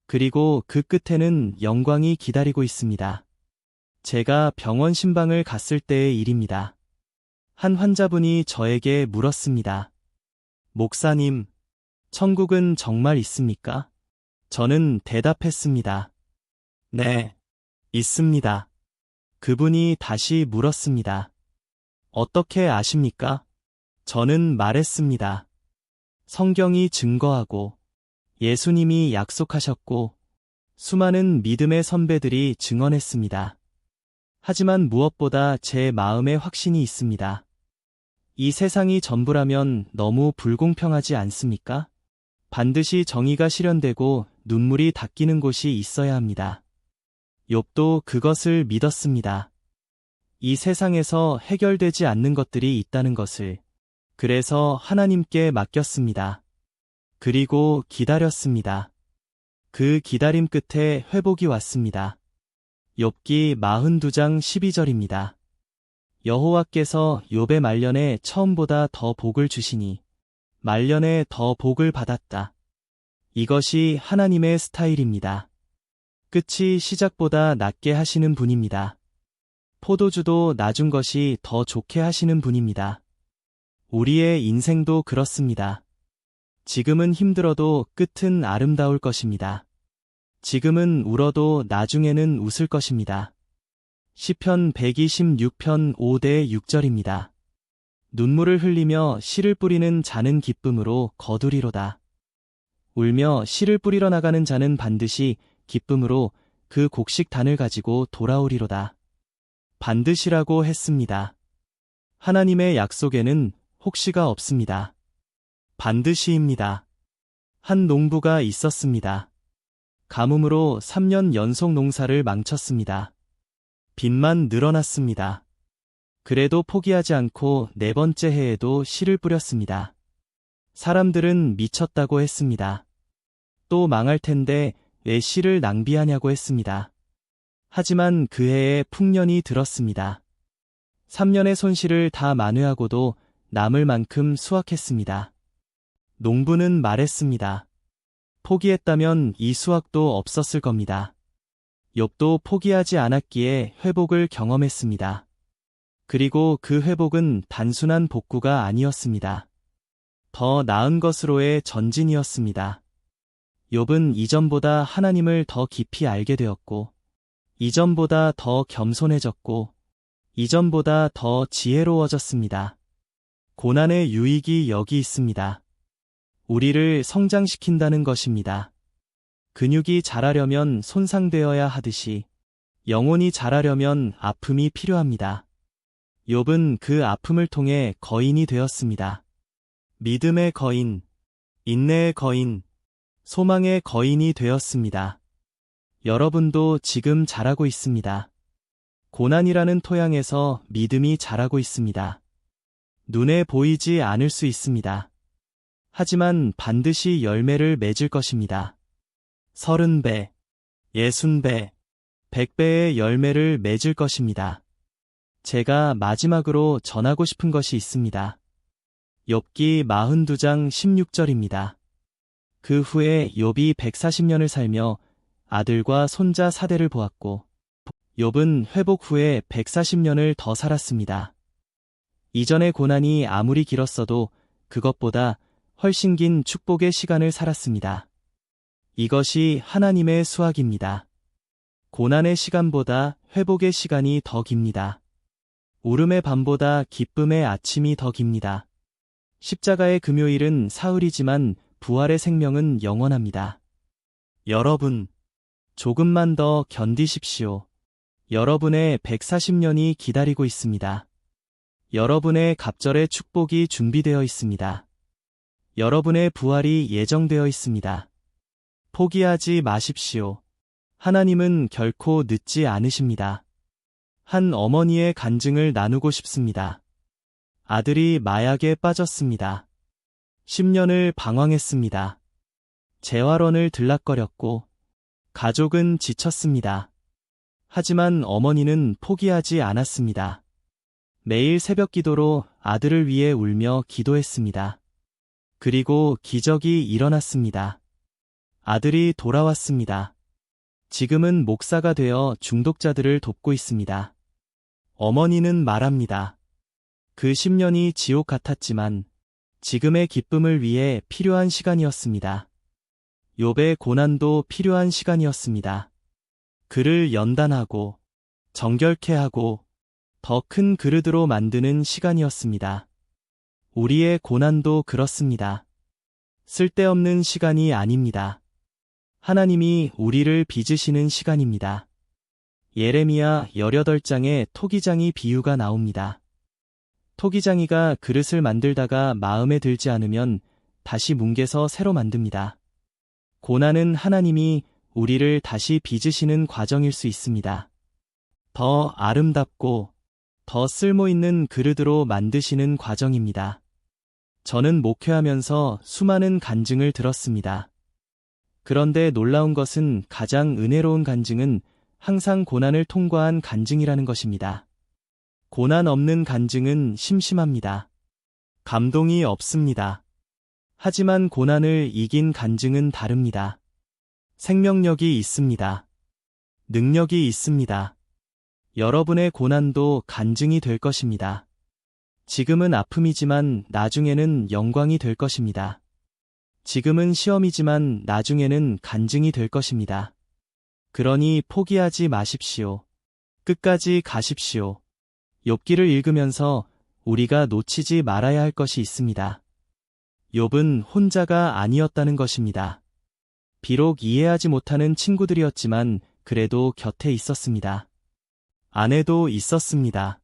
그리고 그 끝에는 영광이 기다리고 있습니다. 제가 병원 신방을 갔을 때의 일입니다. 한 환자분이 저에게 물었습니다. 목사님, 천국은 정말 있습니까? 저는 대답했습니다. 네, 있습니다. 그분이 다시 물었습니다. 어떻게 아십니까? 저는 말했습니다. 성경이 증거하고 예수님이 약속하셨고 수많은 믿음의 선배들이 증언했습니다. 하지만 무엇보다 제 마음에 확신이 있습니다. 이 세상이 전부라면 너무 불공평하지 않습니까? 반드시 정의가 실현되고 눈물이 닦이는 곳이 있어야 합니다. 욥도 그것을 믿었습니다. 이 세상에서 해결되지 않는 것들이 있다는 것을. 그래서 하나님께 맡겼습니다. 그리고 기다렸습니다. 그 기다림 끝에 회복이 왔습니다. 욥기 42장 12절입니다. 여호와께서 욥의 말년에 처음보다 더 복을 주시니 말년에 더 복을 받았다. 이것이 하나님의 스타일입니다. 끝이 시작보다 낫게 하시는 분입니다. 포도주도 나중 것이 더 좋게 하시는 분입니다. 우리의 인생도 그렇습니다. 지금은 힘들어도 끝은 아름다울 것입니다. 지금은 울어도 나중에는 웃을 것입니다. 시편 126편 5대 6절입니다. 눈물을 흘리며 씨를 뿌리는 자는 기쁨으로 거두리로다. 울며 씨를 뿌리러 나가는 자는 반드시 기쁨으로 그 곡식단을 가지고 돌아오리로다. 반드시라고 했습니다. 하나님의 약속에는 혹시가 없습니다. 반드시입니다. 한 농부가 있었습니다. 가뭄으로 3년 연속 농사를 망쳤습니다. 빚만 늘어났습니다. 그래도 포기하지 않고 네 번째 해에도 씨를 뿌렸습니다. 사람들은 미쳤다고 했습니다. 또 망할 텐데 왜 씨를 낭비하냐고 했습니다. 하지만 그 해에 풍년이 들었습니다. 3년의 손실을 다 만회하고도 남을 만큼 수확했습니다. 농부는 말했습니다. 포기했다면 이 수확도 없었을 겁니다. 욥도 포기하지 않았기에 회복을 경험했습니다. 그리고 그 회복은 단순한 복구가 아니었습니다. 더 나은 것으로의 전진이었습니다. 욥은 이전보다 하나님을 더 깊이 알게 되었고, 이전보다 더 겸손해졌고, 이전보다 더 지혜로워졌습니다. 고난의 유익이 여기 있습니다. 우리를 성장시킨다는 것입니다. 근육이 자라려면 손상되어야 하듯이 영혼이 자라려면 아픔이 필요합니다. 욥은 그 아픔을 통해 거인이 되었습니다. 믿음의 거인, 인내의 거인, 소망의 거인이 되었습니다. 여러분도 지금 자라고 있습니다. 고난이라는 토양에서 믿음이 자라고 있습니다. 눈에 보이지 않을 수 있습니다. 하지만 반드시 열매를 맺을 것입니다. 30배, 60배, 100배의 열매를 맺을 것입니다. 제가 마지막으로 전하고 싶은 것이 있습니다. 욥기 42장 16절입니다. 그 후에 욥이 140년을 살며 아들과 손자 4대를 보았고 욥은 회복 후에 140년을 더 살았습니다. 이전의 고난이 아무리 길었어도 그것보다 훨씬 긴 축복의 시간을 살았습니다. 이것이 하나님의 수확입니다. 고난의 시간보다 회복의 시간이 더 깁니다. 울음의 밤보다 기쁨의 아침이 더 깁니다. 십자가의 금요일은 사흘이지만 부활의 생명은 영원합니다. 여러분, 조금만 더 견디십시오. 여러분의 140년이 기다리고 있습니다. 여러분의 갑절의 축복이 준비되어 있습니다. 여러분의 부활이 예정되어 있습니다. 포기하지 마십시오. 하나님은 결코 늦지 않으십니다. 한 어머니의 간증을 나누고 싶습니다. 아들이 마약에 빠졌습니다. 10년을 방황했습니다. 재활원을 들락거렸고 가족은 지쳤습니다. 하지만 어머니는 포기하지 않았습니다. 매일 새벽 기도로 아들을 위해 울며 기도했습니다. 그리고 기적이 일어났습니다. 아들이 돌아왔습니다. 지금은 목사가 되어 중독자들을 돕고 있습니다. 어머니는 말합니다. 그 10년이 지옥 같았지만 지금의 기쁨을 위해 필요한 시간이었습니다. 욥의 고난도 필요한 시간이었습니다. 그를 연단하고 정결케 하고 더 큰 그릇으로 만드는 시간이었습니다. 우리의 고난도 그렇습니다. 쓸데없는 시간이 아닙니다. 하나님이 우리를 빚으시는 시간입니다. 예레미야 18장에 토기장이 비유가 나옵니다. 토기장이가 그릇을 만들다가 마음에 들지 않으면 다시 뭉개서 새로 만듭니다. 고난은 하나님이 우리를 다시 빚으시는 과정일 수 있습니다. 더 아름답고 더 쓸모있는 그릇으로 만드시는 과정입니다. 저는 목회하면서 수많은 간증을 들었습니다. 그런데 놀라운 것은 가장 은혜로운 간증은 항상 고난을 통과한 간증이라는 것입니다. 고난 없는 간증은 심심합니다. 감동이 없습니다. 하지만 고난을 이긴 간증은 다릅니다. 생명력이 있습니다. 능력이 있습니다. 여러분의 고난도 간증이 될 것입니다. 지금은 아픔이지만 나중에는 영광이 될 것입니다. 지금은 시험이지만 나중에는 간증이 될 것입니다. 그러니 포기하지 마십시오. 끝까지 가십시오. 욥기를 읽으면서 우리가 놓치지 말아야 할 것이 있습니다. 욥은 혼자가 아니었다는 것입니다. 비록 이해하지 못하는 친구들이었지만 그래도 곁에 있었습니다. 아내도 있었습니다.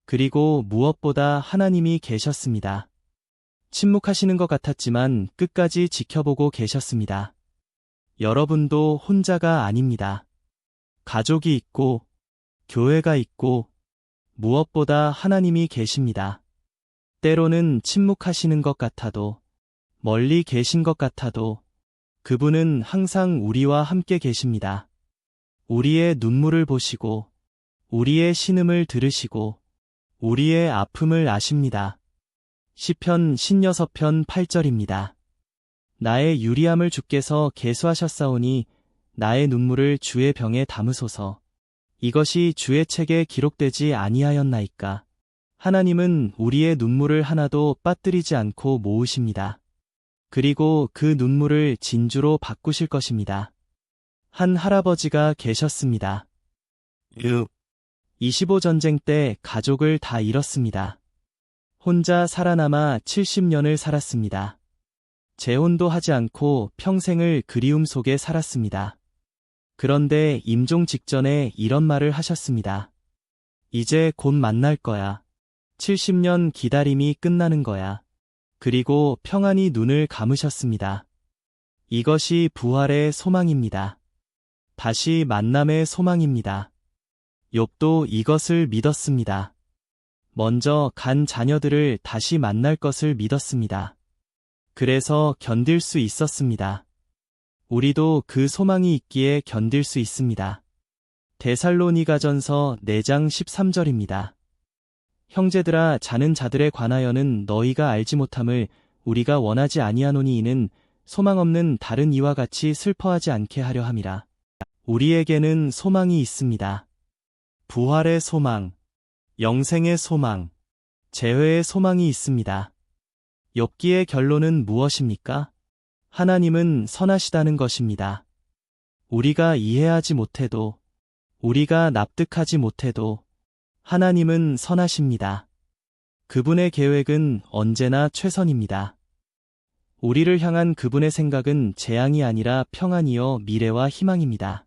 그리고 무엇보다 하나님이 계셨습니다. 침묵하시는 것 같았지만 끝까지 지켜보고 계셨습니다. 여러분도 혼자가 아닙니다. 가족이 있고, 교회가 있고, 무엇보다 하나님이 계십니다. 때로는 침묵하시는 것 같아도, 멀리 계신 것 같아도, 그분은 항상 우리와 함께 계십니다. 우리의 눈물을 보시고, 우리의 신음을 들으시고, 우리의 아픔을 아십니다. 시편 16편 8절입니다. 나의 유리함을 주께서 계수하셨사오니 나의 눈물을 주의 병에 담으소서. 이것이 주의 책에 기록되지 아니하였나이까. 하나님은 우리의 눈물을 하나도 빠뜨리지 않고 모으십니다. 그리고 그 눈물을 진주로 바꾸실 것입니다. 한 할아버지가 계셨습니다. 25전쟁 때 가족을 다 잃었습니다. 혼자 살아남아 70년을 살았습니다. 재혼도 하지 않고 평생을 그리움 속에 살았습니다. 그런데 임종 직전에 이런 말을 하셨습니다. 이제 곧 만날 거야. 70년 기다림이 끝나는 거야. 그리고 평안히 눈을 감으셨습니다. 이것이 부활의 소망입니다. 다시 만남의 소망입니다. 욥도 이것을 믿었습니다. 먼저 간 자녀들을 다시 만날 것을 믿었습니다. 그래서 견딜 수 있었습니다. 우리도 그 소망이 있기에 견딜 수 있습니다. 데살로니가전서 4장 13절입니다. 형제들아 자는 자들에 관하여는 너희가 알지 못함을 우리가 원하지 아니하노니 이는 소망 없는 다른 이와 같이 슬퍼하지 않게 하려 함이라. 우리에게는 소망이 있습니다. 부활의 소망, 영생의 소망, 재회의 소망이 있습니다. 욥기의 결론은 무엇입니까? 하나님은 선하시다는 것입니다. 우리가 이해하지 못해도, 우리가 납득하지 못해도 하나님은 선하십니다. 그분의 계획은 언제나 최선입니다. 우리를 향한 그분의 생각은 재앙이 아니라 평안이요 미래와 희망입니다.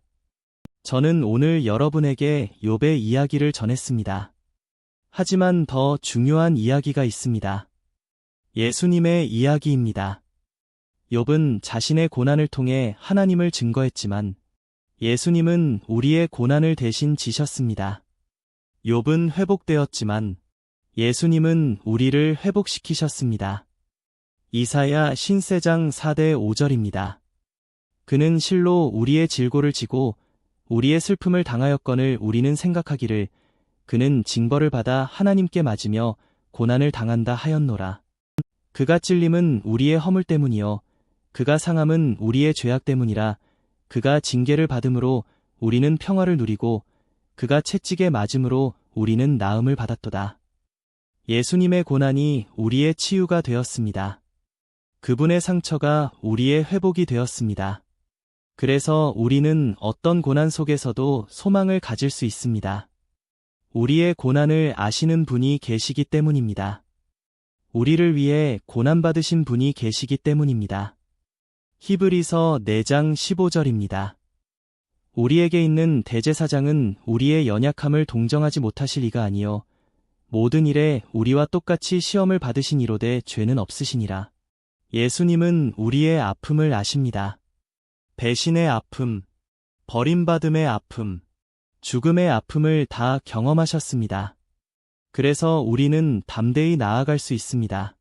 저는 오늘 여러분에게 욥의 이야기를 전했습니다. 하지만 더 중요한 이야기가 있습니다. 예수님의 이야기입니다. 욥은 자신의 고난을 통해 하나님을 증거했지만 예수님은 우리의 고난을 대신 지셨습니다. 욥은 회복되었지만 예수님은 우리를 회복시키셨습니다. 이사야 신세장 4대 5절입니다. 그는 실로 우리의 질고를 지고 우리의 슬픔을 당하였거늘 우리는 생각하기를 그는 징벌을 받아 하나님께 맞으며 고난을 당한다 하였노라. 그가 찔림은 우리의 허물 때문이요 그가 상함은 우리의 죄악 때문이라. 그가 징계를 받음으로 우리는 평화를 누리고 그가 채찍에 맞음으로 우리는 나음을 받았도다. 예수님의 고난이 우리의 치유가 되었습니다. 그분의 상처가 우리의 회복이 되었습니다. 그래서 우리는 어떤 고난 속에서도 소망을 가질 수 있습니다. 우리의 고난을 아시는 분이 계시기 때문입니다. 우리를 위해 고난받으신 분이 계시기 때문입니다. 히브리서 4장 15절입니다. 우리에게 있는 대제사장은 우리의 연약함을 동정하지 못하실 이가 아니요 모든 일에 우리와 똑같이 시험을 받으신 이로되 죄는 없으시니라. 예수님은 우리의 아픔을 아십니다. 배신의 아픔, 버림받음의 아픔, 죽음의 아픔을 다 경험하셨습니다. 그래서 우리는 담대히 나아갈 수 있습니다.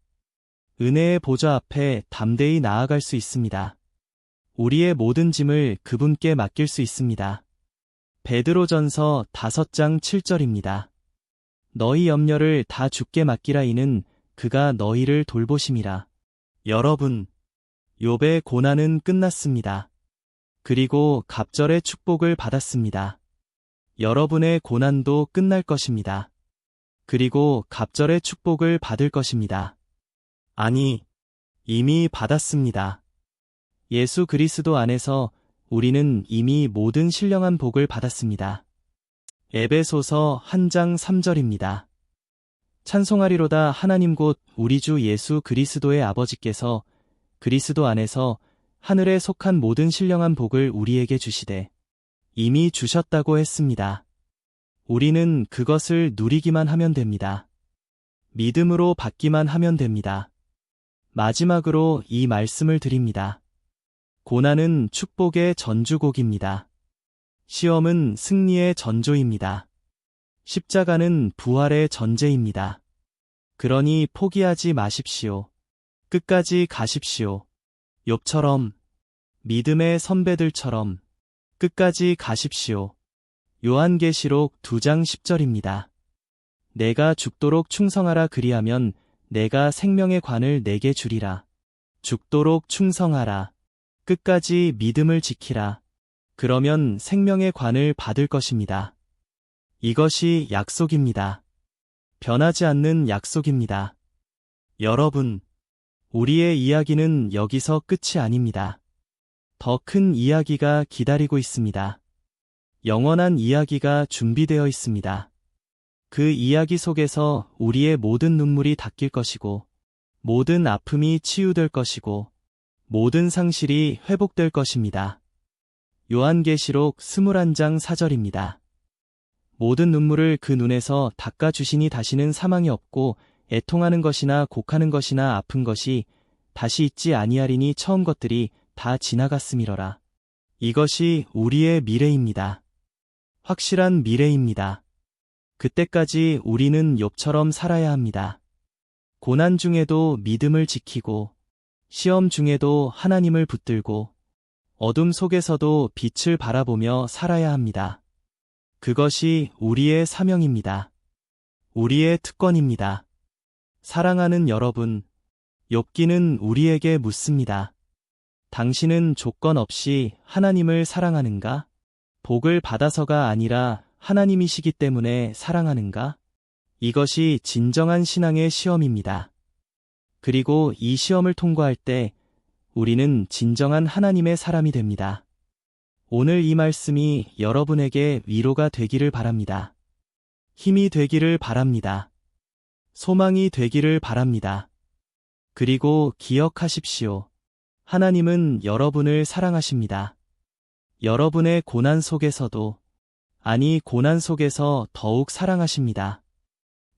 은혜의 보좌 앞에 담대히 나아갈 수 있습니다. 우리의 모든 짐을 그분께 맡길 수 있습니다. 베드로전서 5장 7절입니다. 너희 염려를 다 주께 맡기라 이는 그가 너희를 돌보심이라. 여러분, 욥의 고난은 끝났습니다. 그리고 갑절의 축복을 받았습니다. 여러분의 고난도 끝날 것입니다. 그리고 갑절의 축복을 받을 것입니다. 아니, 이미 받았습니다. 예수 그리스도 안에서 우리는 이미 모든 신령한 복을 받았습니다. 에베소서 1장 3절입니다. 찬송하리로다 하나님 곧 우리 주 예수 그리스도의 아버지께서 그리스도 안에서 하늘에 속한 모든 신령한 복을 우리에게 주시되 이미 주셨다고 했습니다. 우리는 그것을 누리기만 하면 됩니다. 믿음으로 받기만 하면 됩니다. 마지막으로 이 말씀을 드립니다. 고난은 축복의 전주곡입니다. 시험은 승리의 전조입니다. 십자가는 부활의 전제입니다. 그러니 포기하지 마십시오. 끝까지 가십시오. 욥처럼, 믿음의 선배들처럼 끝까지 가십시오. 요한계시록 2장 10절입니다. 내가 죽도록 충성하라 그리하면 내가 생명의 관을 내게 주리라. 죽도록 충성하라. 끝까지 믿음을 지키라. 그러면 생명의 관을 받을 것입니다. 이것이 약속입니다. 변하지 않는 약속입니다. 여러분, 우리의 이야기는 여기서 끝이 아닙니다. 더 큰 이야기가 기다리고 있습니다. 영원한 이야기가 준비되어 있습니다. 그 이야기 속에서 우리의 모든 눈물이 닦일 것이고, 모든 아픔이 치유될 것이고, 모든 상실이 회복될 것입니다. 요한계시록 21장 4절입니다. 모든 눈물을 그 눈에서 닦아주시니 다시는 사망이 없고 애통하는 것이나 곡하는 것이나 아픈 것이 다시 있지 아니하리니 처음 것들이 다 지나갔음이러라. 이것이 우리의 미래입니다. 확실한 미래입니다. 그때까지 우리는 욥처럼 살아야 합니다. 고난 중에도 믿음을 지키고 시험 중에도 하나님을 붙들고 어둠 속에서도 빛을 바라보며 살아야 합니다. 그것이 우리의 사명입니다. 우리의 특권입니다. 사랑하는 여러분, 욥기는 우리에게 묻습니다. 당신은 조건 없이 하나님을 사랑하는가? 복을 받아서가 아니라 하나님이시기 때문에 사랑하는가? 이것이 진정한 신앙의 시험입니다. 그리고 이 시험을 통과할 때 우리는 진정한 하나님의 사람이 됩니다. 오늘 이 말씀이 여러분에게 위로가 되기를 바랍니다. 힘이 되기를 바랍니다. 소망이 되기를 바랍니다. 그리고 기억하십시오. 하나님은 여러분을 사랑하십니다. 여러분의 고난 속에서도, 아니 고난 속에서 더욱 사랑하십니다.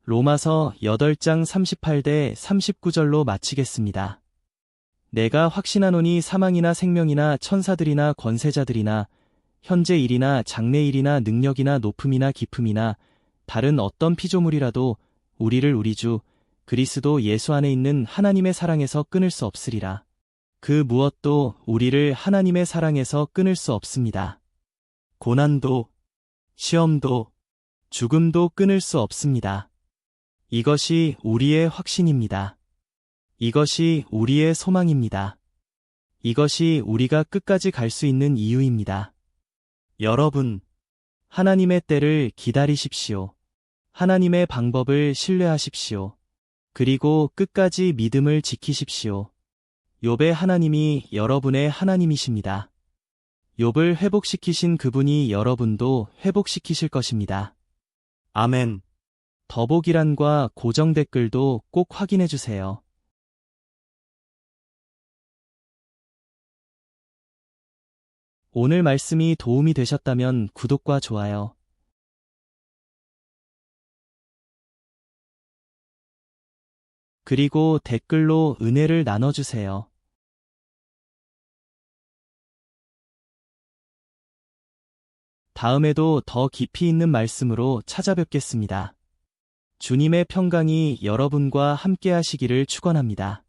로마서 8장 38대 39절로 마치겠습니다. 내가 확신하노니 사망이나 생명이나 천사들이나 권세자들이나 현재 일이나 장래 일이나 능력이나 높음이나 깊음이나 다른 어떤 피조물이라도 우리를 우리 주 그리스도 예수 안에 있는 하나님의 사랑에서 끊을 수 없으리라. 그 무엇도 우리를 하나님의 사랑에서 끊을 수 없습니다. 고난도, 시험도, 죽음도 끊을 수 없습니다. 이것이 우리의 확신입니다. 이것이 우리의 소망입니다. 이것이 우리가 끝까지 갈 수 있는 이유입니다. 여러분, 하나님의 때를 기다리십시오. 하나님의 방법을 신뢰하십시오. 그리고 끝까지 믿음을 지키십시오. 욥의 하나님이 여러분의 하나님이십니다. 욥을 회복시키신 그분이 여러분도 회복시키실 것입니다. 아멘. 더보기란과 고정 댓글도 꼭 확인해 주세요. 오늘 말씀이 도움이 되셨다면 구독과 좋아요, 그리고 댓글로 은혜를 나눠주세요. 다음에도 더 깊이 있는 말씀으로 찾아뵙겠습니다. 주님의 평강이 여러분과 함께 하시기를 축원합니다.